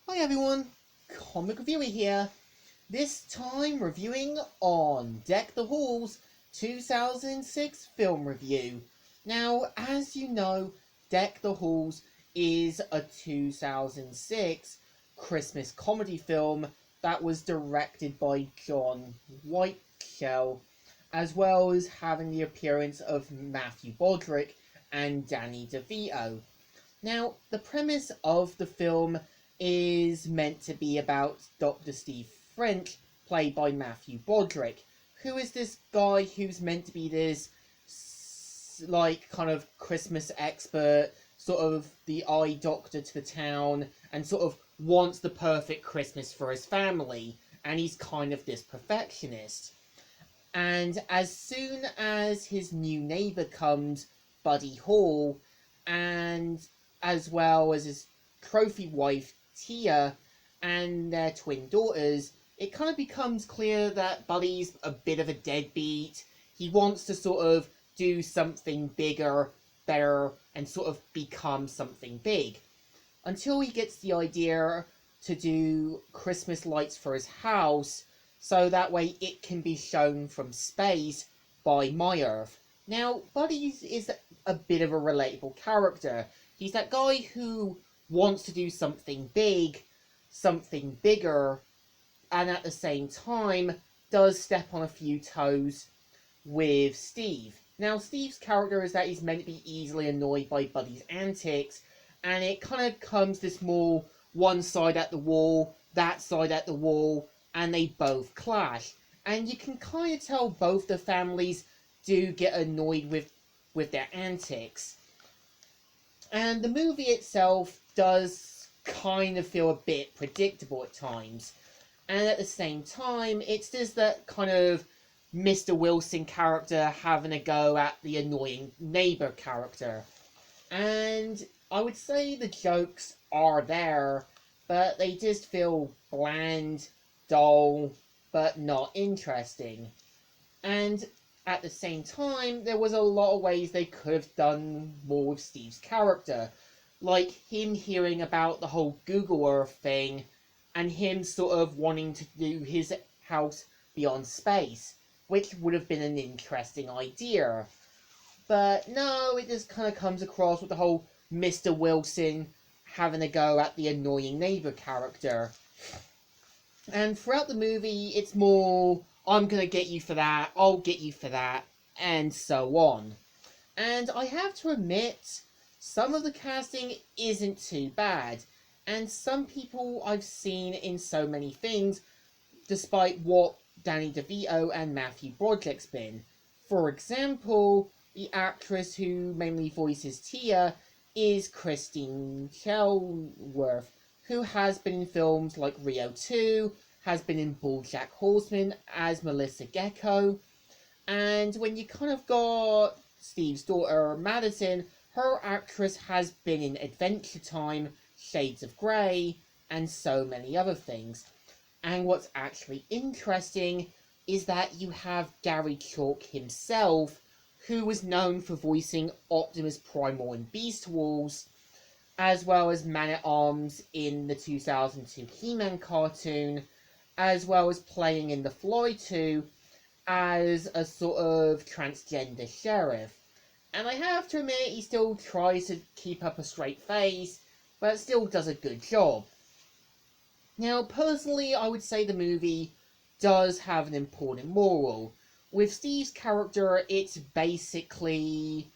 Hi everyone, Comic Reviewer here. This time reviewing on Deck the Halls 2006 film review. Now, as you know, Deck the Halls is a 2006 Christmas comedy film that was directed by John Whiteshell, as well as having the appearance of Matthew Broderick and Danny DeVito. Now, the premise of the film is meant to be about Dr. Steve French, played by Matthew Broderick, who is this guy who's meant to be this, kind of Christmas expert, sort of the eye doctor to the town, and sort of wants the perfect Christmas for his family, and he's kind of this perfectionist. And as soon as his new neighbour comes, Buddy Hall, and as well as his trophy wife Tia and their twin daughters, it kind of becomes clear that Buddy's a bit of a deadbeat. He wants to sort of do something bigger, better, and sort of become something big. Until he gets the idea to do Christmas lights for his house, so that way it can be shown from space by my Earth. Now, Buddy is a bit of a relatable character. He's that guy who wants to do something big, something bigger, and at the same time does step on a few toes with Steve. Now, Steve's character is that he's meant to be easily annoyed by Buddy's antics, and it kind of comes this more one side at the wall, that side at the wall, and they both clash. And you can kind of tell both the families do get annoyed with their antics. And the movie itself does kind of feel a bit predictable at times. And at the same time, it's just that kind of Mr. Wilson character having a go at the annoying neighbour character. And I would say the jokes are there, but they just feel bland, dull, but not interesting. And at the same time, there was a lot of ways they could have done more with Steve's character. Like him hearing about the whole Google Earth thing, and him sort of wanting to do his house beyond space, which would have been an interesting idea. But no, it just kind of comes across with the whole Mr. Wilson having a go at the annoying neighbour character. And throughout the movie, it's more, I'm gonna get you for that, I'll get you for that, and so on. And I have to admit, some of the casting isn't too bad, and some people I've seen in so many things, despite what Danny DeVito and Matthew Broderick's been. For example, the actress who mainly voices Tia is Christine Shelworth, who has been in films like Rio 2, has been in BoJack Horseman as Melissa Gecko, and when you kind of got Steve's daughter, Madison, her actress has been in Adventure Time, Shades of Grey, and so many other things. And what's actually interesting is that you have Gary Chalk himself, who was known for voicing Optimus Primal in Beast Wars, as well as Man-at-Arms in the 2002 He-Man cartoon, as well as playing in The Fly 2 as a sort of transgender sheriff. And I have to admit, he still tries to keep up a straight face, but still does a good job. Now, personally, I would say the movie does have an important moral. With Steve's character, it's basically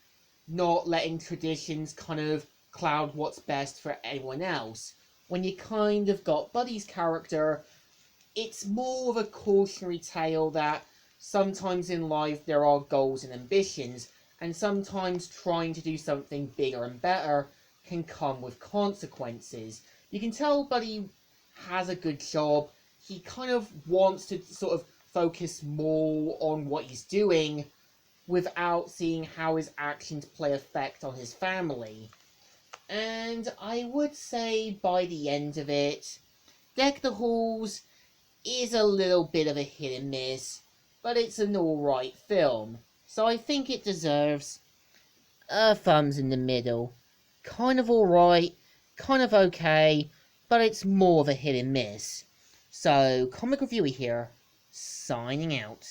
not letting traditions kind of cloud what's best for anyone else. When you kind of got Buddy's character, it's more of a cautionary tale that sometimes in life there are goals and ambitions, and sometimes trying to do something bigger and better can come with consequences. You can tell Buddy has a good job. He kind of wants to sort of focus more on what he's doing without seeing how his actions play effect on his family. And I would say by the end of it, Deck the Halls is a little bit of a hit and miss, but it's an alright film. So I think it deserves a thumbs in the middle. Kind of alright, kind of okay, but it's more of a hit and miss. So, Comic Reviewer here, signing out.